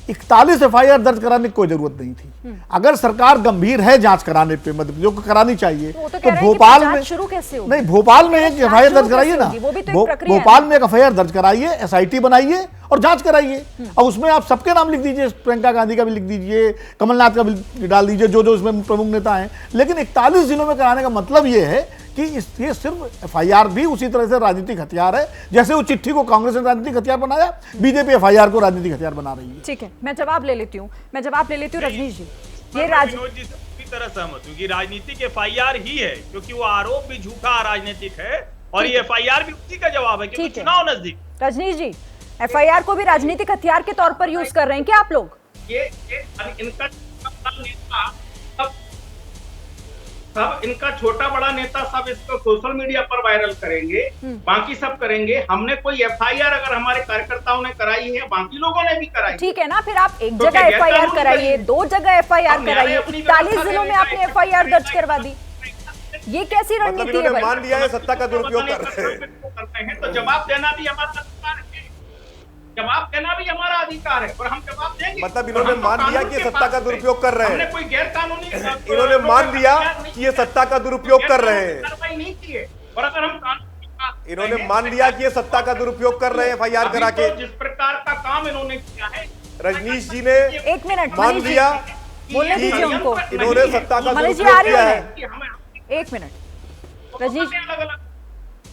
41 एफआईआर दर्ज कराने की कोई जरूरत नहीं थी। अगर सरकार गंभीर है जांच कराने पे, मतलब जो करानी चाहिए, तो भोपाल में शुरू कैसे हो? नहीं, भोपाल में एक एफआईआर दर्ज कराइए ना, भोपाल में एक एफआईआर दर्ज कराइए, एसआईटी बनाइए और जांच कराइए। और उसमें आप सबके नाम लिख दीजिए, प्रियंका गांधी का भी लिख दीजिए, कमलनाथ का भी डाल दीजिए, जो जो उसमें प्रमुख नेता हैं। लेकिन 41 जिलों में कराने का मतलब ये है कि ये सिर्फ एफआईआर भी उसी तरह से राजनीतिक हथियार है, जैसे वो चिट्ठी को कांग्रेस ने राजनीतिक हथियार बनाया, बीजेपी एफआईआर को राजनीतिक हथियार बना रही है। ठीक है, मैं जवाब ले लेती हूँ रजनीश जी। ये विनोद जी से पूरी तरह सहमत हूँ कि राजनीतिक एफआईआर ही है, क्योंकि वो आरोप भी झूठा राजनीतिक है और ये एफआईआर भी उसी का जवाब है, क्योंकि चुनाव नजदीक। रजनीश जी, एफआईआर को भी राजनीतिक हथियार के तौर पर यूज कर रहे हैं क्या आप लोग? ये इनका नेता सब इनका छोटा बड़ा नेता सब इसको सोशल मीडिया पर वायरल करेंगे, बाकी सब करेंगे। हमने कोई एफआईआर अगर हमारे कार्यकर्ताओं ने कराई है, बाकी लोगों ने भी कराई, ठीक है ना, फिर आप एक जगह एफआईआर कराइए, 2 जगह एफआईआर कराइए, 41 जिलों में आपने एफआईआर दर्ज करवा दी। ये कैसी रणनीति है भाई? मान लिया है सत्ता का दुरुपयोग कर रहे हैं, तो जवाब देना भी हमारा अधिकार है, जवाब देना भी हमारा अधिकार है और हम जवाब देंगे। मतलब इन्होंने मान लिया कि सत्ता का दुरुपयोग कर रहे हैं, हमने कोई गैर कानूनी इन्होंने मान लिया कि ये सत्ता का दुरुपयोग कर रहे हैं, कार्रवाई नहीं की है। और अगर हम इन्होंने मान लिया कि ये सत्ता का दुरुपयोग कर रहे हैं एफआईआर करा के। जिस प्रकार का काम इन्होंने किया है, रजनीश जी ने 1 मिनट मान लिया, बोलने दीजिए उनको। इन्होंने सत्ता का मनीष जी दुरुपयोग आ रही किया है, 1 मिनट। रजनीश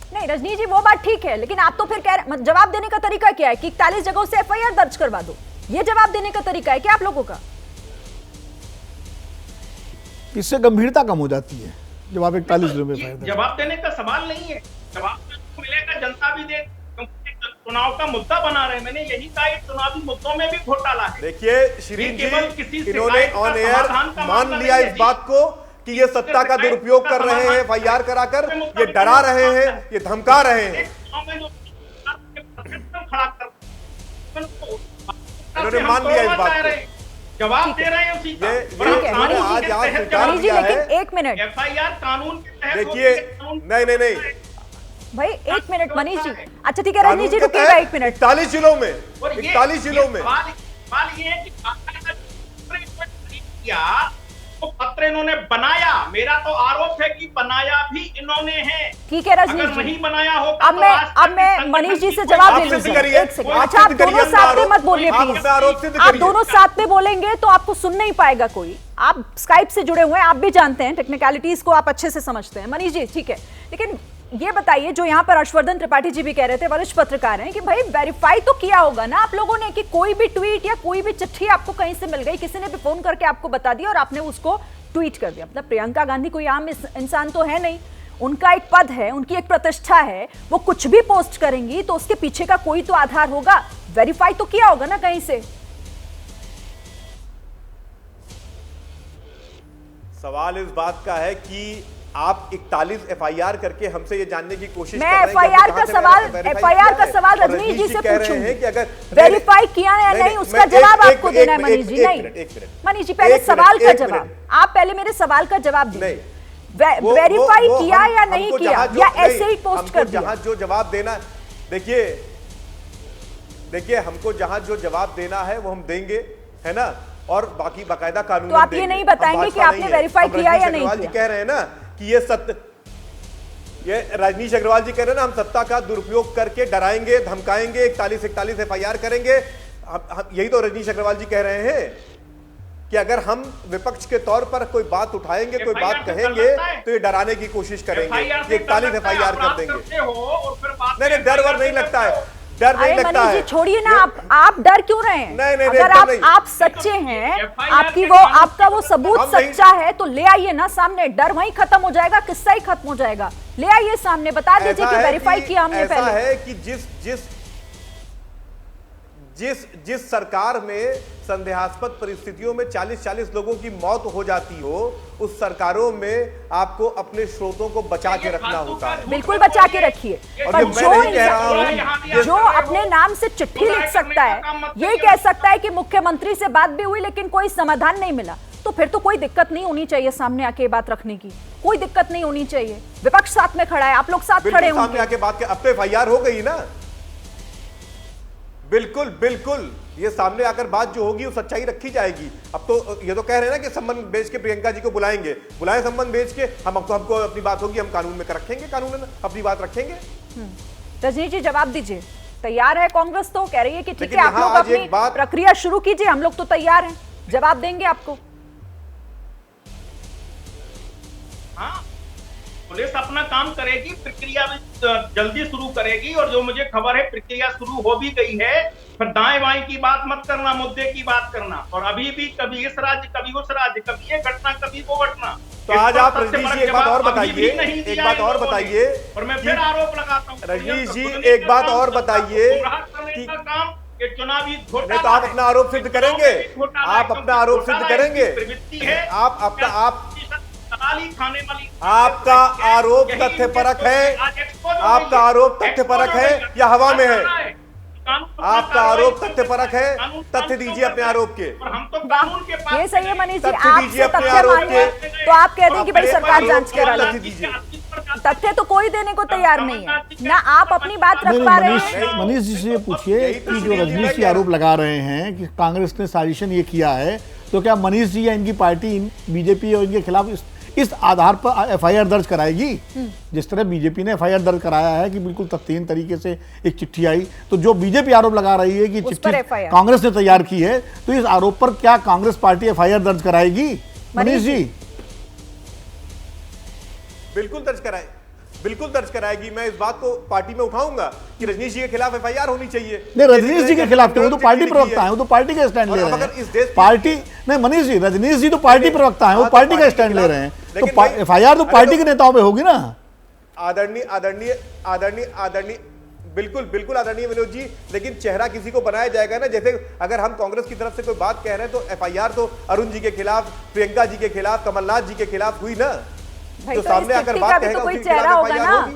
नहीं, रजनीश जी वो बात ठीक है, लेकिन आप तो फिर कह रहे, जवाब देने का तरीका क्या है कि 41 जगहों से एफआईआर दर्ज करवा दो, ये जवाब देने का तरीका है क्या आप लोगों का? इससे गंभीरता कम हो जाती है जब आप 41 जिलों में जवाब देने का सवाल नहीं है, जवाब मिलेगा, जनता भी दे, चुनाव का मुद्दा बना रहे हैं। मैंने यही कहा कि चुनावी मुद्दों में भी घोटाला है। देखिए श्रीन जी, इन्होंने ऑन एयर मान लिया इस बात को कि ये सत्ता का दुरुपयोग कर रहे हैं, एफआईआर कराकर ये डरा रहे हैं, ये धमका रहे हैं। इन्होंने मान लिया इस बात को, जवाब दे रहे हैं उसी का। मनीष जी लेकिन 1 मिनट, एफआईआर कानून के तहत देखिए, नहीं भाई 1 मिनट मनीष जी, अच्छा ठीक है रजनीश जी रुकिएगा 1 मिनट। 41 जिलों में, 41 जिलों में सवाल ये है कि तो पत्र इन्होंने बनाया, मेरा तो आरोप है कि बनाया भी इन्होंने है। ठीक है रजनीश जी, अगर नहीं बनाया होता अब मैं मनीष जी से जवाब ले लूंगी। अच्छा आप दोनों साथ में मत बोलिए प्लीज, आप दोनों साथ में बोलेंगे तो आपको सुन नहीं पाएगा कोई। आप स्काइप से जुड़े हुए हैं, आप भी जानते हैं टेक्निकलिटीज को, आप अच्छे से समझते हैं। मनीष जी ठीक है, लेकिन ये बताइए, जो यहाँ पर हर्षवर्धन त्रिपाठी जी भी कह रहे थे, वरिष्ठ पत्रकार हैं, कि भाई वेरीफाई तो किया होगा ना आप लोगों ने कि कोई भी ट्वीट या कोई भी चिट्ठी आपको कहीं से मिल गई, किसी ने भी फोन करके आपको बता दिया और आपने उसको ट्वीट कर दिया। मतलब प्रियंका गांधी कोई आम इंसान तो है नहीं, उनका एक पद है, उनकी एक प्रतिष्ठा है, वो कुछ भी पोस्ट करेंगी तो उसके पीछे का कोई तो आधार होगा, वेरीफाई तो किया होगा ना कहीं से। सवाल इस बात का है कि आप 41 एफआईआर करके हमसे ये जानने की कोशिश मैं एफआईआर का सवाल रजनीश जी से पूछूंगी कि अगर वेरीफाई किया या नहीं उसका जवाब आपको देना है मनीष जी। नहीं मनीष जी, पहले सवाल का जवाब, आप पहले मेरे सवाल का जवाब दीजिए। वेरीफाई किया या नहीं किया, या ऐसे ही पोस्ट कर दिया? जहां जो जवाब देना, देखिए हमको जहां जो जवाब देना है वो हम देंगे, है ना, और बाकी बाकायदा कानून। तो आप ये नहीं बताएंगे कि आपने वेरीफाई किया या नहीं किया? कह रहे हैं ना कि ये रजनीश अग्रवाल जी कह रहे हैं ना, हम सत्ता का दुरुपयोग करके डराएंगे, धमकाएंगे, 41 एफआईआर करेंगे। यही तो रजनीश अग्रवाल जी कह रहे हैं कि अगर हम विपक्ष के तौर पर कोई बात उठाएंगे, कोई बात कहेंगे तो ये डराने की कोशिश करेंगे, ये 41 एफआईआर कर देंगे। नहीं, डर वर नहीं लगता है, डर नहीं लगता है। छोड़िए ना, आप डर क्यों रहे हैं? नहीं, अगर आप सच्चे हैं, आपका वो सबूत सच्चा है तो ले आइए ना सामने, डर वहीं खत्म हो जाएगा, किस्सा ही खत्म हो जाएगा। ले आइए सामने, बता दीजिए कि वेरीफाई किया हमने पहले। ऐसा है कि जिस सरकार में संदेहास्पद परिस्थितियों में 40 लोगों की मौत हो जाती हो, उस सरकारों में आपको अपने स्रोतों को बचा के रखना होता है। बिल्कुल बचा के रखिए, पर जो अपने नाम से चिट्ठी लिख सकता है, ये कह सकता है कि मुख्यमंत्री से बात भी हुई लेकिन कोई समाधान नहीं मिला, तो फिर तो कोई दिक्कत नहीं होनी चाहिए सामने आके बात रखने की, कोई दिक्कत नहीं होनी चाहिए। विपक्ष साथ में खड़ा है, आप लोग साथ खड़े होंगे, सामने आके बात के। अब तो एफआईआर हो गई ना, बिल्कुल ये सामने आकर बात जो होगी वो सच्चाई रखी जाएगी। अब तो ये तो कह रहे हैं ना कि संबंध बेच के प्रियंका जी को बुलाएंगे, बुलाएं संबंध बेच के, हमको अपनी बात होगी, हम कानून में रखेंगे, कानून में अपनी बात रखेंगे। रजनीश जी जवाब दीजिए, तैयार है कांग्रेस? तो कह रही है कि ठीक है, आप लोग अपनी प्रक्रिया शुरू कीजिए, हम लोग तो तैयार हैं, जवाब देंगे आपको। हाँ, पुलिस अपना काम करेगी, प्रक्रिया भी जल्दी शुरू करेगी, और जो मुझे खबर है प्रक्रिया शुरू हो भी गई है। फिर दाएं बाएं की बात मत करना, मुद्दे की बात करना। और अभी भी कभी इस राज्य, कभी उस राज्य, कभी ये घटना, कभी वो घटना। तो आज आप रजनीश जी एक बात और बताइए, एक बात और बताइए, और मैं फिर आरोप लगाता हूँ रजनीश जी एक बात और बताइए कि काम ये चुनावी नहीं तो आप अपना आरोप सिद्ध करेंगे, आप अपना आरोप सिद्ध करेंगे, आप अपना खाने वाली आपका आरोप तथ्यपरक है, आपका आरोप तथ्यपरक है या हवा में है? आपका आरोप तथ्यपरक है, तथ्य दीजिए अपने आरोप के। ये सही है मनीष जी, आपसे तथ्य मांगे तो आप कह दें कि भाई सरकार जांच करा ले। तथ्य तो कोई देने को तैयार नहीं है ना, आप अपनी बात रख पा रहे हैं। मनीष जी से पूछिए कि जो रजनीश जी आरोप लगा रहे हैं कि कांग्रेस ने साजिशन ये किया है, तो क्या मनीष जी या इनकी पार्टी बीजेपी और इनके खिलाफ इस आधार पर एफआईआर दर्ज कराएगी? जिस तरह बीजेपी ने एफआईआर दर्ज कराया है कि बिल्कुल तथ्यहीन तरीके से एक चिट्ठी आई, तो जो बीजेपी आरोप लगा रही है कि चिट्ठी कांग्रेस ने तैयार की है, तो इस आरोप पर क्या कांग्रेस पार्टी एफआईआर दर्ज कराएगी? मनीष जी बिल्कुल दर्ज कराए, बिल्कुल दर्ज कराएगी। मैं इस बात को पार्टी में उठाऊंगा कि रजनीश जी के खिलाफ एफआईआर होनी चाहिए। नहीं, रजनीश जी के खिलाफ वो तो पार्टी प्रवक्ता है, वो तो पार्टी का स्टैंड ले रहे हैं। पार्टी नहीं मनीष जी, रजनीश जी तो पार्टी प्रवक्ता है, वो पार्टी का स्टैंड ले रहे हैं, तो एफआईआर तो पार्टी के नेताओं पे होगी ना। आदरणीय आदरणीय आदरणीय आदरणीय बिल्कुल बिल्कुल आदरणीय विनोद जी, लेकिन चेहरा किसी को बनाया जाएगा ना। जैसे अगर हम कांग्रेस की तरफ से कोई बात कह रहे हैं तो एफआईआर तो अरुण जी के खिलाफ, प्रियंका जी के खिलाफ, कमलनाथ जी के खिलाफ हुई ना। तो सामने आकर बात कहेगा, तो कोई चेहरा होगा ना।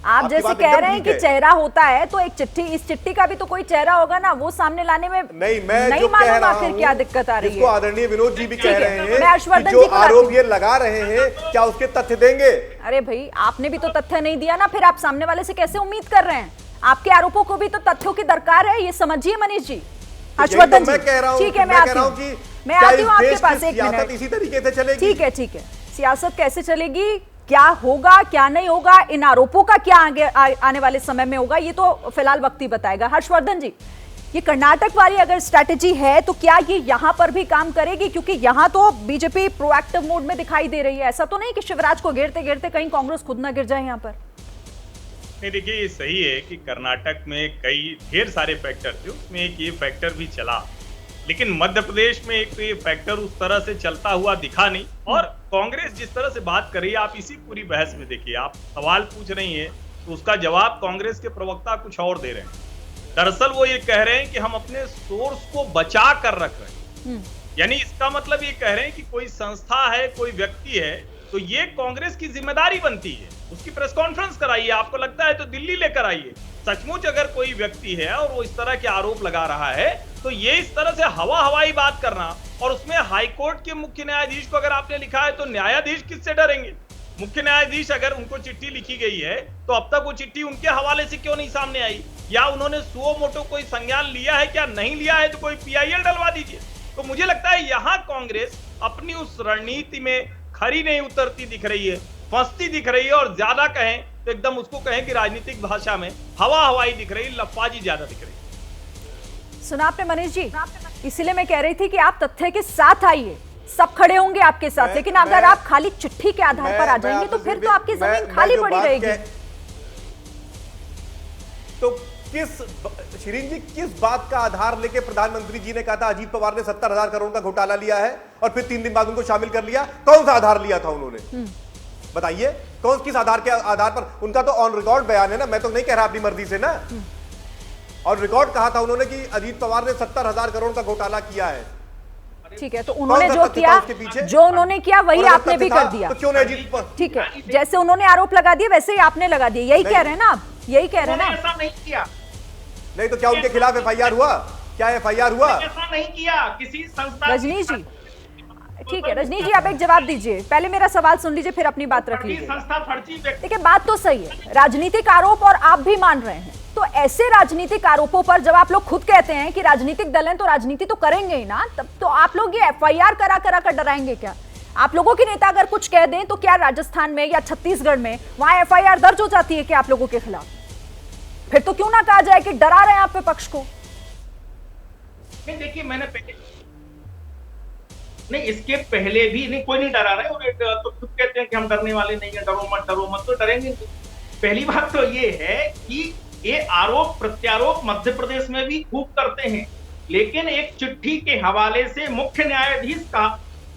आप जैसे कह रहे हैं कि चेहरा होता है, तो एक चिट्ठी, इस चिट्ठी का भी तो कोई चेहरा होगा ना, वो सामने लाने में नहीं मालूम आखिर क्या दिक्कत आ रही है। आदरणीय विनोद जी भी कह रहे हैं हर्षवर्धन जो आरोप ये लगा रहे हैं, क्या उसके तथ्य देंगे? अरे भाई, आपने भी तो तथ्य नहीं दिया ना, फिर आप सामने वाले से कैसे उम्मीद कर रहे हैं? आपके आरोपों को भी तो तथ्यों की दरकार है, ये समझिए मनीष जी। हर्षवर्धन जी, ठीक है, मैं आती हूँ आपके पास, एक मिनट। इसी तरीके से चलेगी? ठीक है, सियासत कैसे चलेगी, क्या होगा क्या नहीं होगा, इन आरोपों का क्या आगे आने वाले समय में होगा, ये तो फिलहाल वक्त ही बताएगा। हर्षवर्धन जी, ये कर्नाटक वाली अगर स्ट्रैटेजी है तो क्या ये यहां पर भी काम करेगी? क्योंकि यहां तो बीजेपी प्रोएक्टिव मोड में दिखाई दे रही है। ऐसा तो नहीं कि शिवराज को घेरते घेरते कहीं कांग्रेस खुद ना गिर जाए यहां पर। नहीं, देखिए ये सही है कि कर्नाटक में कई ढेर सारे फैक्टर थे, उसमें एक ये फैक्टर भी चला, लेकिन मध्य प्रदेश में एक तो ये फैक्टर उस तरह से चलता हुआ दिखा नहीं। और कांग्रेस जिस तरह से बात कर रही है, आप इसी पूरी बहस में देखिए, आप सवाल पूछ रही हैं तो उसका जवाब कांग्रेस के प्रवक्ता कुछ और दे रहे हैं। दरअसल वो ये कह रहे हैं कि हम अपने सोर्स को बचा कर रख रहे हैं, यानी इसका मतलब ये कह रहे हैं कि कोई संस्था है, कोई व्यक्ति है, तो ये कांग्रेस की जिम्मेदारी बनती है उसकी प्रेस कॉन्फ्रेंस कराइए, आपको लगता है तो दिल्ली लेकर आइए। सचमुच अगर कोई व्यक्ति है और वो इस तरह के आरोप लगा रहा है, तो ये इस तरह से हवाई बात करना, और उसमें हाईकोर्ट के मुख्य न्यायाधीश को अगर आपने लिखा है तो न्यायाधीश किससे डरेंगे? मुख्य न्यायाधीश अगर उनको चिट्ठी लिखी गई है तो अब तक वो चिट्ठी उनके हवाले से क्यों नहीं सामने आई, या उन्होंने सुओ मोटो कोई संज्ञान लिया है क्या नहीं लिया है, तो कोई पीआईएल डलवा दीजिए। तो मुझे लगता है यहाँ कांग्रेस अपनी उस रणनीति में खरी नहीं उतरती दिख रही है, फंसती दिख रही है, और ज्यादा कहें तो एकदम उसको कहें कि राजनीतिक भाषा में हवाई दिख रही, लफाजी ज्यादा दिख रही। सुना आपने मनीष जी, इसीलिए मैं कह रही थी कि आप तथ्य के साथ आइए, सब खड़े होंगे आपके साथ, लेकिन अगर आप खाली चिट्ठी के आधार पर आ जाएंगे तो फिर तो आपकी जमीन खाली पड़ी रहेगी। तो शिरीन जी, किस बात का आधार लेके प्रधानमंत्री जी ने कहा था अजीत पवार ने 70,000 करोड़ का घोटाला लिया है और फिर 3 दिन बाद उनको शामिल कर लिया? कौन सा आधार लिया था उन्होंने, बताइए? किस आधार के आधार पर? उनका तो ऑन रिकॉर्ड बयान है ना, मैं तो नहीं कह रहा अपनी मर्जी से ना। और रिकॉर्ड कहा था उन्होंने कि अजीत पवार ने 70,000 करोड़ का घोटाला किया है। ठीक है, तो उन्होंने जो किया, जो उन्होंने किया वही आपने भी कर दिया, तो क्यों नहीं अजीत? ठीक है, जैसे उन्होंने आरोप लगा दिए वैसे ही आपने लगा दिए, यही कह रहे हैं ना आप? यही कह रहे हैं ना? ऐसा नहीं किया। नहीं तो क्या उनके खिलाफ एफआईआर हुआ? क्या एफआईआर हुआ? ऐसा नहीं किया किसी संस्था। रजनीश जी, ठीक है रजनीश जी, आप एक जवाब दीजिए, पहले मेरा सवाल सुन लीजिए फिर अपनी बात रख लीजिए। देखिए, बात तो सही है, राजनीतिक आरोप और आप भी मान रहे हैं, तो ऐसे राजनीतिक आरोपों पर जब आप लोग खुद कहते हैं कि राजनीतिक दल हैं तो राजनीति तो करेंगे ही ना, तब तो आप लोग ये एफआईआर करा कर डराएंगे क्या? आप लोगों के नेता अगर कुछ कह दें तो क्या राजस्थान में या छत्तीसगढ़ में वहां एफआईआर दर्ज हो जाती है क्या आप लोगों के खिलाफ? फिर तो क्यों ना कहा जाए कि डरा रहे हैं आप विपक्ष को? देखिए, मैंने नहीं, इसके पहले भी नहीं, कोई नहीं डरा रहा है, और तो खुद कहते हैं कि हम डरने वाले नहीं है, डरो मत, तो डरेंगे। पहली बात तो ये है कि ये आरोप प्रत्यारोप मध्य प्रदेश में भी खूब करते हैं, लेकिन एक चिट्ठी के हवाले से मुख्य न्यायाधीश का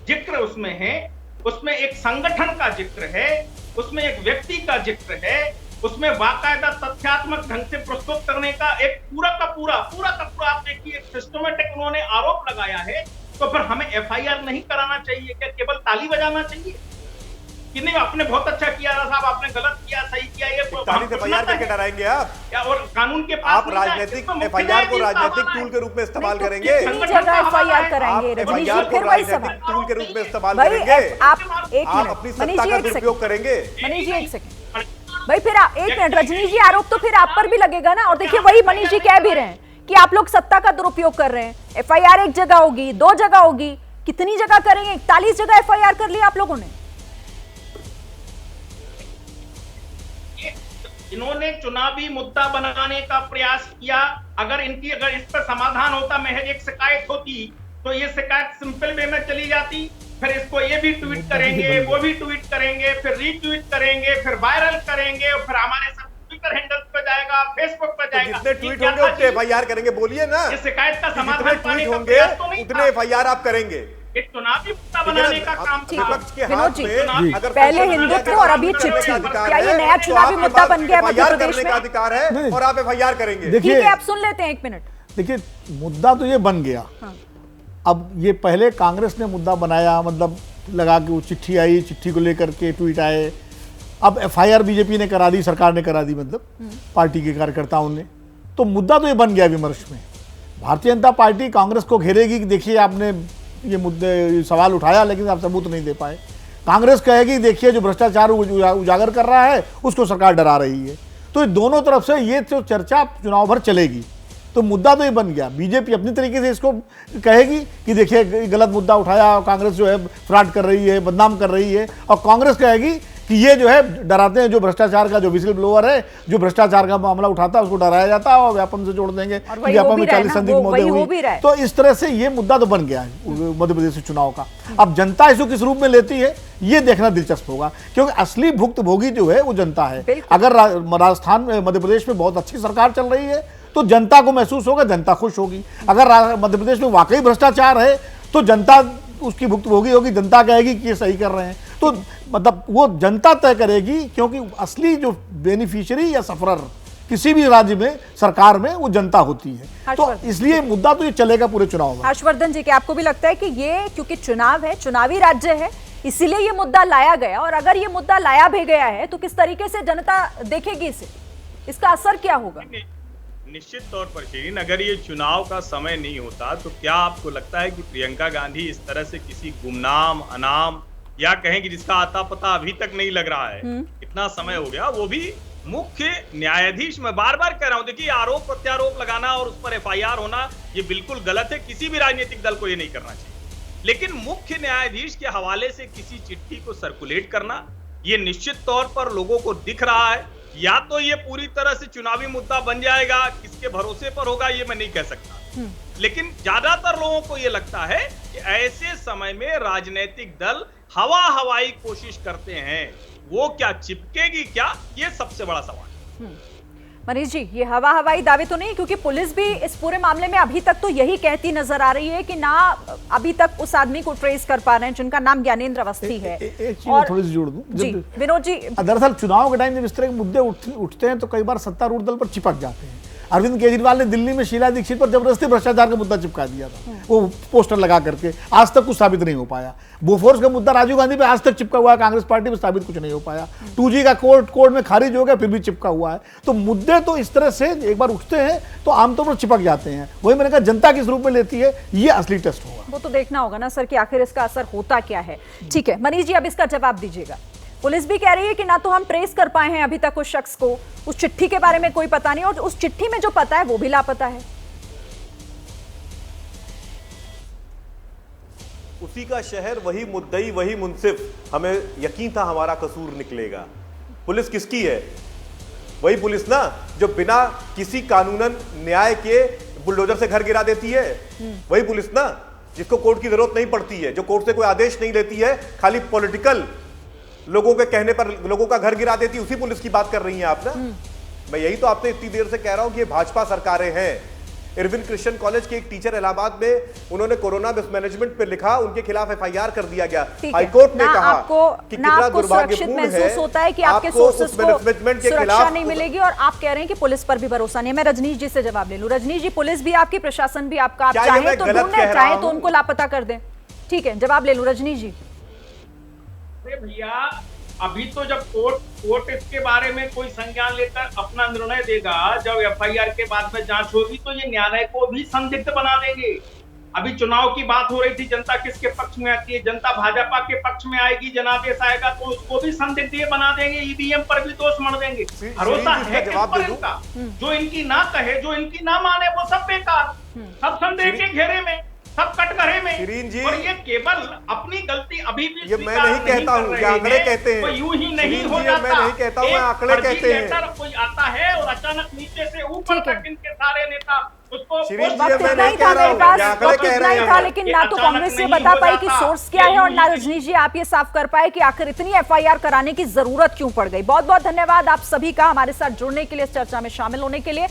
जिक्र उसमें है, उसमें एक संगठन का जिक्र है, उसमें एक व्यक्ति का जिक्र है, उसमें बाकायदा तथ्यात्मक ढंग से प्रस्तुत करने का एक पूरा का पूरा आप देखिए एक सिस्टमेटिक उन्होंने आरोप लगाया है। तो फिर हमें एफआईआर नहीं कराना चाहिए क्या? केवल ताली बजाना चाहिए कि नहीं आपने बहुत अच्छा किया साहब, आपने गलत किया, सही किया, ये ताली से एफआईआर करके डराएंगे आप? क्या और कानून के पास आप राजनीतिक एफआईआर को राजनीतिक टूल के रूप में इस्तेमाल करेंगे? एफआईआर कराएंगे एफआईआर को राजनीतिक टूल के रूप में इस्तेमाल करेंगे? आप अपनी सत्ता का दुरुपयोग करेंगे? मनीष जी एक सेकंड भाई, फिर एक मिनट, रजनीश जी आरोप तो फिर आप पर भी लगेगा ना। और देखिए वही मनीष जी कह भी रहे हैं कि आप लोग सत्ता का दुरुपयोग कर रहे हैं। एफआईआर एक जगह होगी, 2 जगह होगी, कितनी जगह करेंगे? 41 जगह एफआईआर कर लिया आप लोगों ने। इन्होंने चुनावी मुद्दा बनाने का प्रयास किया। अगर इस पर समाधान होता, महज एक शिकायत होती, तो ये शिकायत सिंपल वे में चली जाती। फिर इसको ये भी ट्वीट करेंगे, वो भी ट्वीट करेंगे, फिर रीट्वीट करेंगे, फिर वायरल करेंगे, और फिर हमारे सब ट्विटर हैंडल्स पे जाएगा, फेसबुक पे जाएगा। जितने ट्वीट होंगे उतने एफआईआर करेंगे, बोलिए ना। इस शिकायत का समाधान पाने का होंगे प्रयास तो नहीं उतने एफआईआर आप करेंगे। एक चुनावी मुद्दा बनाने का काम था। विपक्ष के हाथ में अगर पहले हिंदुत्व और अभी चिट्ठी, क्या ये नया चुनावी मुद्दा बन गया मध्य प्रदेश में? अधिकार है और आप एफआईआर करेंगे। ठीक है, आप सुन लेते हैं 1 मिनट। देखिए मुद्दा तो ये बन गया। अब ये पहले कांग्रेस ने मुद्दा बनाया, मतलब लगा के वो चिट्ठी आई, चिट्ठी को लेकर के ट्वीट आए। अब एफआईआर बीजेपी ने करा दी, सरकार ने करा दी, मतलब पार्टी के कार्यकर्ताओं ने। तो मुद्दा तो ये बन गया विमर्श में। भारतीय जनता पार्टी कांग्रेस को घेरेगी कि देखिए आपने ये मुद्दे सवाल उठाया लेकिन आप सबूत नहीं दे पाए। कांग्रेस कहेगी देखिए जो भ्रष्टाचार उजागर कर रहा है उसको सरकार डरा रही है। तो दोनों तरफ से ये तो चर्चा चुनाव भर चलेगी। तो मुद्दा तो ये बन गया। बीजेपी अपनी तरीके से इसको कहेगी कि देखिए गलत मुद्दा उठाया, कांग्रेस जो है फ्रॉड कर रही है, बदनाम कर रही है, और कांग्रेस कहेगी कि ये जो है डराते हैं, जो भ्रष्टाचार का जो विजिल ब्लोअर है, जो भ्रष्टाचार का मामला उठाता है उसको डराया जाता है और व्यापम से जोड़ देंगे। व्यापम में 40 संदिग्ध मौतें हुई। तो इस तरह से ये मुद्दा तो बन गया है मध्य प्रदेश चुनाव का। अब जनता इसको किस रूप में लेती है ये देखना दिलचस्प होगा, क्योंकि असली भुक्तभोगी जो है वो जनता है। अगर राजस्थान में, मध्य प्रदेश में बहुत अच्छी सरकार चल रही है तो जनता को महसूस होगा, जनता खुश होगी। अगर मध्य प्रदेश में वाकई भ्रष्टाचार है तो जनता उसकी भुक्तभोगी होगी, जनता कहेगी कि ये सही कर रहे हैं। तो मतलब वो जनता तय करेगी, क्योंकि असली जो बेनिफिशियरी या सफरर किसी भी राज्य में, सरकार में, वो जनता होती है। तो इसलिए मुद्दा तो ये चलेगा पूरे चुनाव में। हर्षवर्धन जी, क्या आपको भी लगता है कि ये क्योंकि चुनाव है, चुनावी राज्य है, इसीलिए ये मुद्दा लाया गया? और अगर ये मुद्दा लाया भी गया है तो किस तरीके से जनता देखेगी इसे, इसका असर क्या होगा? निश्चित तौर पर शीरीन, अगर ये चुनाव का समय नहीं होता तो क्या आपको लगता है कि प्रियंका गांधी इस तरह से किसी गुमनाम, अनाम, या कहें कि जिसका आता पता अभी तक नहीं लग रहा है, इतना समय हो गया, वो भी मुख्य न्यायाधीश, मैं बार बार कह रहा हूं, देखिए आरोप प्रत्यारोप लगाना और उस पर एफआईआर होना ये बिल्कुल गलत है, किसी भी राजनीतिक दल को ये नहीं करना चाहिए। लेकिन मुख्य न्यायाधीश के हवाले से किसी चिट्ठी को सर्कुलेट करना, ये निश्चित तौर पर लोगों को दिख रहा है। या तो ये पूरी तरह से चुनावी मुद्दा बन जाएगा, किसके भरोसे पर होगा ये मैं नहीं कह सकता, लेकिन ज्यादातर लोगों को ये लगता है कि ऐसे समय में राजनीतिक दल हवाई कोशिश करते हैं, वो क्या चिपकेगी क्या, ये सबसे बड़ा सवाल। मनीष जी, ये हवाई दावे तो नहीं, क्योंकि पुलिस भी इस पूरे मामले में अभी तक तो यही कहती नजर आ रही है कि ना अभी तक उस आदमी को ट्रेस कर पा रहे हैं जिनका नाम ज्ञानेंद्र अवस्थी है। एक चीज थोड़ी सी जोड़ दूं, जी विनोद जी, दरअसल चुनाव के टाइम जब इस तरह के मुद्दे उठते हैं तो कई बार सत्तारूढ़ दल पर चिपक जाते हैं। अरविंद केजरीवाल ने दिल्ली में शीला दीक्षित पर जबरदस्ती भ्रष्टाचार का मुद्दा चिपका दिया था, वो पोस्टर लगा करके, आज तक कुछ साबित नहीं हो पाया। बोफोर्स का मुद्दा राजीव गांधी पे आज तक चिपका हुआ है, कांग्रेस पार्टी में साबित कुछ नहीं हो पाया। 2G का कोर्ट में खारिज हो गया, फिर भी चिपका हुआ है। तो मुद्दे तो इस तरह से एक बार उठते हैं तो आमतौर पर चिपक जाते हैं। वही मैंने कहा, जनता किस रूप में लेती है ये असली टेस्ट होगा। वो तो देखना होगा ना सर कि आखिर इसका असर होता क्या है। ठीक है मनीष जी, अब इसका जवाब दीजिएगा। पुलिस भी कह रही है कि ना तो हम ट्रेस कर पाए हैं अभी तक उस शख्स को, उस चिट्ठी के बारे में कोई पता नहीं, और उस चिट्ठी में जो पता है वो भी लापता है। उसी का शहर, वही मुद्दई, वही मुंसिफ, हमें यकीन था हमारा कसूर निकलेगा। पुलिस किसकी है? वही पुलिस ना जो बिना किसी कानूनन न्याय के बुलडोजर से घर गिरा देती है। वही पुलिस ना जिसको कोर्ट की जरूरत नहीं पड़ती है, जो कोर्ट से कोई आदेश नहीं लेती है, खाली पॉलिटिकल लोगों के कहने पर लोगों का घर गिरा देती है। उसी पुलिस की बात कर रही हैं आप ना। मैं यही तो आपसे इतनी देर से कह रहा हूं कि ये भाजपा सरकारें हैं। इरविन क्रिश्चियन कॉलेज के एक टीचर इलाहाबाद में उन्होंने कोरोना मिसमैनेजमेंट पे लिखा, उनके खिलाफ एफआईआर कर दिया गया। हाईकोर्ट ने कहा कि कितना दुर्भाग्यपूर्ण महसूस होता है कि आपके सोर्सेस को सुरक्षा नहीं मिलेगी और आप कह रहे हैं कि पुलिस पर भी भरोसा नहीं है। मैं रजनीश जी से जवाब ले लूं। रजनीश जी, पुलिस भी आपकी, प्रशासन भी आपका, आप चाहे तो ढूंढें, चाहे तो उनको लापता कर दें। ठीक है, जवाब ले लूं रजनीश जी। भैया अभी तो जब कोर्ट इसके बारे में कोई संज्ञान लेकर अपना निर्णय देगा, जब एफआईआर के बाद में जांच होगी तो ये न्यायालय को भी संदिग्ध बना देंगे। अभी चुनाव की बात हो रही थी, जनता किसके पक्ष में आती है, जनता भाजपा के पक्ष में आएगी, जनादेश आएगा तो उसको भी संदिग्ध बना देंगे, ईवीएम पर भी दोष मढ़ देंगे। भरोसा है किस पर इनका? जो इनकी ना कहे, जो इनकी ना माने, वो सब बेकार, सब संदेह के घेरे में, सब कटघरे में। और ये केवल अपनी गलती अभी भी ये मैं नहीं कहता हूँ, ये आंकड़े कहते हैं। यूं ही नहीं हो जाता। मैं नहीं कहता हूँ, आंकड़े कहते हैं। कोई आता है और अचानक नीचे से ऊपर तक इनके सारे नेता उसको लेकिन ना तो कांग्रेस ये बता पाई कि सोर्स क्या है और ना रजनीश जी आप ये साफ कर पाए कि आखिर इतनी एफआईआर कराने की जरूरत क्यों पड़ गई। बहुत बहुत धन्यवाद आप सभी का हमारे साथ जुड़ने के लिए, इस चर्चा में शामिल होने के लिए।